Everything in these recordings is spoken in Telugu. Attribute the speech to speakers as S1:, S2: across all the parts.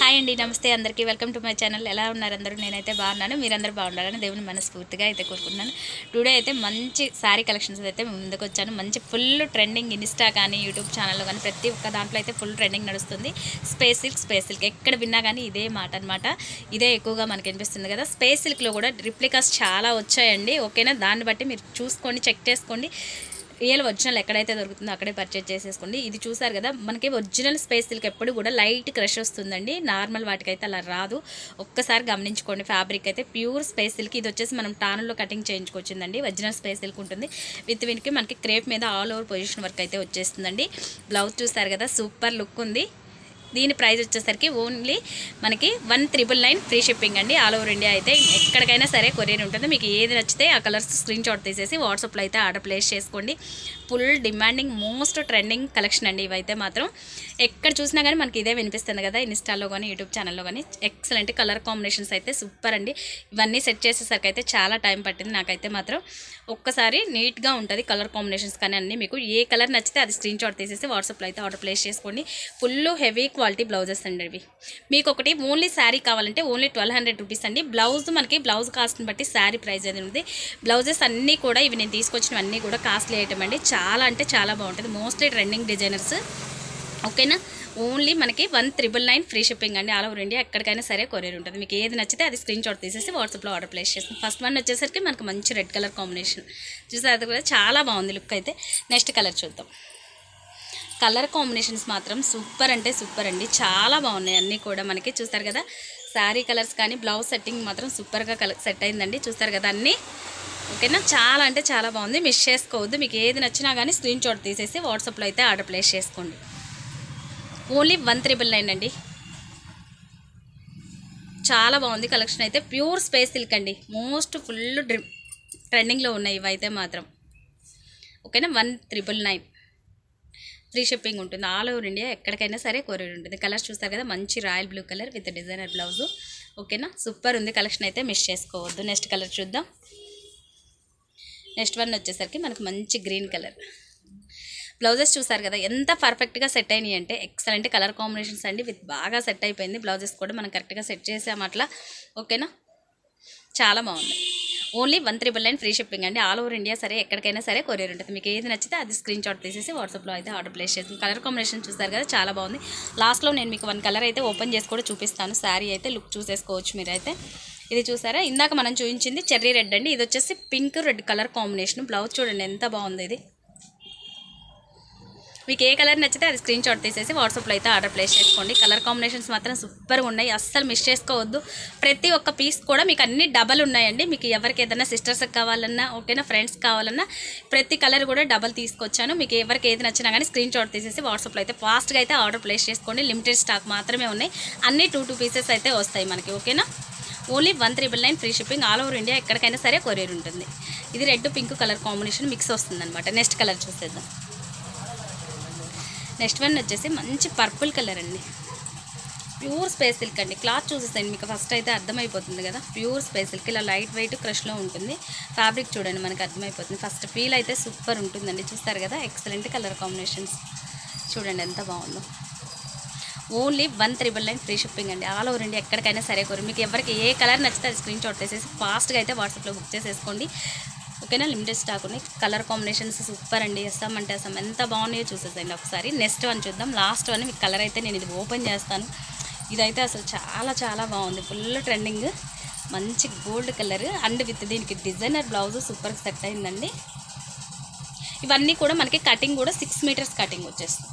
S1: హాయ్ అండి, నమస్తే అందరికీ. Welcome to my channel. ఎలా ఉన్నారు అందరూ? నేనైతే బాగున్నాను. మీరందరూ బాగుండాలని దేవుని మనస్ఫూర్తిగా అయితే కోరుకుంటున్నాను. టుడే అయితే మంచి శారీ కలెక్షన్స్ అయితే ముందుకు వచ్చాను. మంచి ఫుల్ ట్రెండింగ్ ఇన్స్టా కానీ యూట్యూబ్ ఛానల్లో కానీ ప్రతి ఒక్క దాంట్లో అయితే ఫుల్ ట్రెండింగ్ నడుస్తుంది. స్పేస్ సిల్క్ ఎక్కడ విన్నా కానీ ఇదే మాట అనమాట. ఇదే ఎక్కువగా మనకి అనిపిస్తుంది కదా. స్పేస్ సిల్క్లో కూడా రిప్లికాస్ చాలా వచ్చాయండి. ఓకేనా, దాన్ని బట్టి మీరు చూసుకోండి, చెక్ చేసుకోండి. రియల్ ఒరిజినల్ ఎక్కడైతే దొరుకుతుందో అక్కడే పర్చేజ్ చేసేసుకోండి. ఇది చూసారు కదా, మనకి ఒరిజినల్ స్పేస్ సిల్క్ ఎప్పుడు కూడా లైట్ క్రష్ వస్తుందండి. నార్మల్ వాటికైతే అలా రాదు. ఒక్కసారి గమనించుకోండి. ఫ్యాబ్రిక్ అయితే ప్యూర్ స్పేస్ సిల్క్. ఇది వచ్చేసి మనం టానుల్లో కటింగ్ చేయించుకొచ్చిందండి. ఒరిజినల్ స్పేస్ సిల్క్ ఉంటుంది. విత్ వీనికి మనకి క్రేప్ మీద ఆల్ ఓవర్ పొజిషన్ వర్క్ అయితే వచ్చేస్తుందండి. బ్లౌజ్ చూసారు కదా, సూపర్ లుక్ ఉంది. దీని ప్రైస్ వచ్చేసరికి ఓన్లీ మనకి 1999 ఫ్రీ షిప్పింగ్ అండి. ఆల్ ఓవర్ ఇండియా అయితే ఎక్కడికైనా సరే కొరియర్ ఉంటుంది. మీకు ఏది నచ్చితే ఆ కలర్స్ స్క్రీన్ షాట్ తీసేసి వాట్సాప్లో అయితే ఆర్డర్ ప్లేస్ చేసుకోండి. Full demanding most trending collection అండి. ఇవైతే మాత్రం ఎక్కడ చూసినా కానీ మనకి ఇదే వినిపిస్తుంది కదా, ఇన్స్టాలో కానీ యూట్యూబ్ ఛానల్లో కానీ. ఎక్సలెంట్ కలర్ కాంబినేషన్స్ అయితే సూపర్ అండి. ఇవన్నీ సెట్ చేసేసరికి అయితే చాలా టైం పట్టింది నాకైతే మాత్రం. ఒక్కసారి నీట్గా ఉంటుంది కలర్ కాంబినేషన్స్ కానీ అన్నీ. మీకు ఏ కలర్ నచ్చితే అది స్క్రీన్ షాట్ తీసేసి వాట్సాప్లో అయితే ఆర్డర్ ప్లేస్ చేసుకోండి. ఫుల్ హెవీ క్వాలిటీ బ్లౌజెస్ అండి ఇవి. మీకు ఒకటి ఓన్లీ శారీ కావాలంటే ఓన్లీ 1200 రూపీస్ అండి. బ్లౌజ్ మనకి బ్లౌజ్ కాస్ట్ని బట్టి శారీ ప్రైస్ అనేది ఉంది. బ్లౌజెస్ అన్నీ కూడా ఇవి నేను తీసుకొచ్చినవన్నీ కూడా కాస్ట్లీ ఐటమ్ అండి. చాలా అంటే చాలా బాగుంటుంది. Mostly trending designers. ఓకేనా, ఓన్లీ మనకి 1999 ఫ్రీ షిప్పింగ్ అండి. ఆల్ ఓవర్ ఇండియా ఎక్కడికైనా సరే కొరియర్ ఉంటుంది. మీకు ఏది నచ్చితే అది స్క్రీన్ షాట్ తీసేసి వాట్సాప్లో ఆర్డర్ ప్లేస్ చేస్తాం. ఫస్ట్ వన్ వచ్చేసరికి మనకు మంచి రెడ్ కలర్ కాంబినేషన్ చూసారు, అది కూడా చాలా బాగుంది లుక్ అయితే. నెక్స్ట్ కలర్ చూద్దాం. కలర్ కాంబినేషన్స్ మాత్రం సూపర్ అంటే సూపర్ అండి. చాలా బాగున్నాయి అన్నీ కూడా మనకి. చూస్తారు కదా, శారీ కలర్స్ కానీ బ్లౌజ్ సెట్టింగ్ మాత్రం సూపర్గా సెట్ అయిందండి. చూస్తారు కదా అన్నీ. ఓకేనా, చాలా అంటే చాలా బాగుంది. మిస్ చేసుకోవద్దు. మీకు ఏది నచ్చినా కానీ స్క్రీన్ షాట్ తీసేసి వాట్సాప్లో అయితే ఆర్డర్ ప్లేస్ చేసుకోండి. ఓన్లీ 1999 అండి. చాలా బాగుంది కలెక్షన్ అయితే. ప్యూర్ స్పేస్ సిల్క్ అండి. మోస్ట్ ఫుల్ ట్రెండింగ్లో ఉన్నాయి ఇవైతే మాత్రం. ఓకేనా, 1999 ఫ్రీ షిప్పింగ్ ఉంటుంది. ఆల్ ఓవర్ ఇండియా ఎక్కడికైనా సరే కొరియర్ ఉంటుంది. కలర్స్ చూస్తారు కదా, మంచి royal blue colour with designer blouse. ఓకేనా, సూపర్ ఉంది కలెక్షన్ అయితే, మిస్ చేసుకోవద్దు. నెక్స్ట్ కలర్ చూద్దాం. నెక్స్ట్ వన్ వచ్చేసరికి మనకు మంచి గ్రీన్ కలర్. బ్లౌజెస్ చూసారు కదా ఎంత పర్ఫెక్ట్గా సెట్ అయినాయి అంటే ఎక్సలెంట్ కలర్ కాంబినేషన్స్ అండి. విత్ బాగా సెట్ అయిపోయింది. బ్లౌజెస్ కూడా మనం కరెక్ట్గా సెట్ చేసాము అట్లా. ఓకేనా, చాలా బాగుంది. ఓన్లీ 1999 ఫ్రీ షిప్పింగ్ అండి. ఆల్ ఓవర్ ఇండియా సరే ఎక్కడికైనా సరే కొరియర్ ఉంటుంది. మీకు ఏది నచ్చితే అది స్క్రీన్ షాట్ తీసేసి వాట్సాప్లో అయితే ఆర్డర్ ప్లేస్ చేస్తుంది. కలర్ కాంబినేషన్ చూస్తారు కదా, చాలా బాగుంది. లాస్ట్లో నేను మీకు వన్ కలర్ అయితే ఓపెన్ చేసి కూడా చూపిస్తాను. శారీ అయితే లుక్ చూసేసుకోవచ్చు మీరైతే. ఇది చూసారా, ఇందాక మనం చూపించింది చెర్రీ రెడ్ అండి. ఇది వచ్చేసి pink red colour combination. Blouse చూడండి ఎంత బాగుంది. ఇది మీకు ఏ కలర్ నచ్చితే అది స్క్రీన్ షాట్ తీసేసి వాట్సాప్లో అయితే ఆర్డర్ ప్లేస్ చేసుకోండి. కలర్ కాంబినేషన్స్ మాత్రం సూపర్గా ఉన్నాయి, అస్సలు మిస్ చేసుకోవద్దు. ప్రతి ఒక్క పీస్ కూడా మీకు అన్ని డబల్ ఉన్నాయండి. మీకు ఎవరికి ఏదైనా సిస్టర్స్కి కావాలన్నా, ఓకేనా, ఫ్రెండ్స్ కావాలన్నా ప్రతి కలర్ కూడా డబల్ తీసుకొచ్చాను. మీకు ఎవరికి ఏది నచ్చినా కానీ స్క్రీన్ షాట్ తీసేసి వాట్సాప్లో అయితే ఫాస్ట్గా అయితే ఆర్డర్ ప్లేస్ చేసుకోండి. లిమిటెడ్ స్టాక్ మాత్రమే ఉన్నాయి. అన్ని 2 పీసెస్ అయితే వస్తాయి మనకి. ఓకేనా, only 1999 free shipping. All over India ఎక్కడికైనా సరే కొరియర్ ఉంటుంది. ఇది red pink colour combination mix వస్తుంది అనమాట. నెక్స్ట్ కలర్ చూసేద్దాం. నెక్స్ట్ వన్ వచ్చేసి మంచి పర్పుల్ కలర్ అండి. ప్యూర్ స్పేస్ సిల్క్ అండి. క్లాత్ చూసేసాను మీకు ఫస్ట్ అయితే అర్థమైపోతుంది కదా. ప్యూర్ స్పేస్ సిల్క్ ఇలా లైట్ వెయిట్ క్రష్లో ఉంటుంది. ఫ్యాబ్రిక్ చూడండి మనకు అర్థమైపోతుంది. ఫస్ట్ ఫీల్ అయితే సూపర్ ఉంటుందండి. చూస్తారు కదా, ఎక్సలెంట్ కలర్ కాంబినేషన్స్ చూడండి ఎంత బాగుందో. ఓన్లీ 1999 ఫ్రీ షిప్పింగ్ అండి. ఆల్ ఓవర్ ఇండియా ఎక్కడికైనా సరే కొరియర్. మీకు ఎవరికి ఏ కలర్ నచ్చితే అది స్క్రీన్ షాట్ తీసేసి ఫాస్ట్గా అయితే వాట్సాప్లో బుక్ చేసేసుకోండి. ఓకేనా, లిమిటెడ్ స్టాక్ ఉన్నాయి. కలర్ కాంబినేషన్స్ సూపర్ అండి. వేస్తామంటే అసలు ఎంత బాగున్నాయో చూసేసండి ఒకసారి. నెక్స్ట్ వన్ చూద్దాం. లాస్ట్ వన్ మీకు కలర్ అయితే నేను ఇది ఓపెన్ చేస్తాను. ఇదైతే అసలు చాలా చాలా బాగుంది. ఫుల్ ట్రెండింగ్ మంచి గోల్డ్ కలర్ అండ్ విత్ దీనికి డిజైనర్ బ్లౌజ్ సూపర్ సెట్ అయిందండి. ఇవన్నీ కూడా మనకి కటింగ్ కూడా 6 మీటర్స్ కటింగ్ వచ్చేస్తుంది.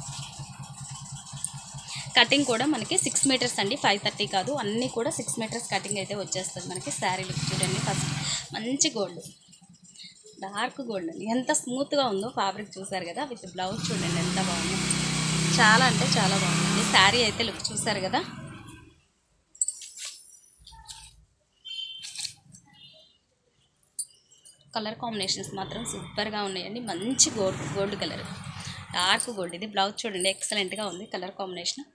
S1: కటింగ్ కూడా మనకి 6 మీటర్స్ అండి, 530 కాదు. అన్నీ కూడా 6 మీటర్స్ కటింగ్ అయితే వచ్చేస్తుంది మనకి. శారీ లుక్ చూడండి. ఫస్ట్ మంచి గోల్డ్, డార్క్ గోల్డ్ అండి. ఎంత స్మూత్గా ఉందో ఫ్యాబ్రిక్ చూసారు కదా. విత్ బ్లౌజ్ చూడండి ఎంత బాగుందో. చాలా అంటే చాలా బాగుంది. శారీ అయితే లుక్ చూసారు కదా. కలర్ కాంబినేషన్స్ మాత్రం సూపర్గా ఉన్నాయండి. మంచి గోల్డ్ కలర్, డార్క్ గోల్డ్. ఇది బ్లౌజ్ చూడండి ఎక్సలెంట్గా ఉంది. కలర్ కాంబినేషన్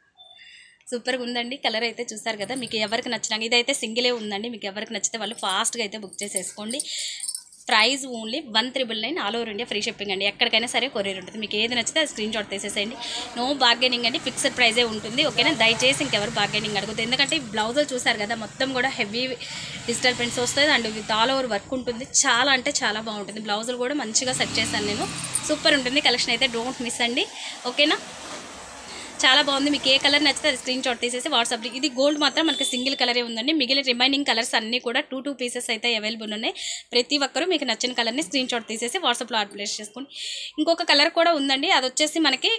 S1: సూపర్గా ఉందండి. కలర్ అయితే చూసారు కదా. మీకు ఎవరికి నచ్చినా ఇదైతే సింగిలే ఉందండి. మీకు ఎవరికి నచ్చితే వాళ్ళు ఫాస్ట్గా అయితే బుక్ చేసేసుకోండి. Price only 1,999 all over India free shipping అండి. ఎక్కడికైనా సరే కొరియర్ ఉంటుంది. మీకు ఏది నచ్చితే అది స్క్రీన్ షాట్ తీసేసేయండి. నో బార్గెనింగ్ అండి, ఫిక్స్డ్ ప్రైజే ఉంటుంది. ఓకేనా, దయచేసి ఇంకెవరు బార్గెనింగ్ అడుగుతుంది. ఎందుకంటే ఈ బ్లౌజులు చూసారు కదా, మొత్తం కూడా హెవీ డిజిటల్ ప్రింట్స్ వస్తుంది and with all over work ఉంటుంది. చాలా అంటే చాలా బాగుంటుంది. బ్లౌజులు కూడా మంచిగా సెట్ చేశాను నేను. సూపర్ ఉంటుంది కలెక్షన్ అయితే, డోంట్ మిస్ అండి. ఓకేనా, చాలా బాగుంది. మీకు ఏ కలర్ నచ్చితే అది స్క్రీన్ షాట్ తీసేసి వాట్సాప్లో. ఇది గోల్డ్ మాత్రం మనకి సింగిల్ కలరే ఉందండి. మిగిలిన రిమైనింగ్ కలర్స్ అన్నీ కూడా 2 పీసెస్ అయితే అవైలబుల్ ఉన్నాయి. ప్రతి ఒక్కరూ మీకు నచ్చిన కలర్ని స్క్రీన్ షాట్ తీసేసి వాట్సాప్లో ఆర్డర్ ప్లేస్ చేసుకోండి. ఇంకొక కలర్ కూడా ఉందండి, అది వచ్చేసి మనకి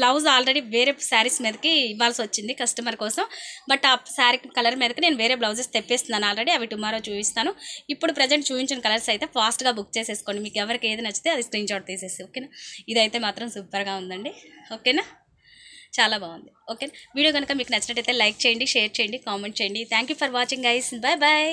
S1: బ్లౌజ్ ఆల్రెడీ వేరే శారీస్ మీదకి ఇవ్వాల్సి వచ్చింది కస్టమర్ కోసం. బట్ ఆ శారీ కలర్ మీదకి నేను వేరే బ్లౌజెస్ తెప్పిస్తున్నాను ఆల్రెడీ. అవి టుమారో చూపిస్తాను. ఇప్పుడు ప్రజెంట్ చూపించిన కలర్స్ అయితే ఫాస్ట్గా బుక్ చేసేసుకోండి. మీకు ఎవరికి ఏది నచ్చితే అది స్క్రీన్ షాట్ తీసేసి. ఓకేనా, ఇదైతే మాత్రం సూపర్గా ఉందండి. ఓకేనా, చాలా బాగుంది. ఓకే, వీడియో కనుక మీకు నచ్చినట్టయితే లైక్ చేయండి, షేర్ చేయండి, కామెంట్ చేయండి. Thank you for watching guys. Bye bye.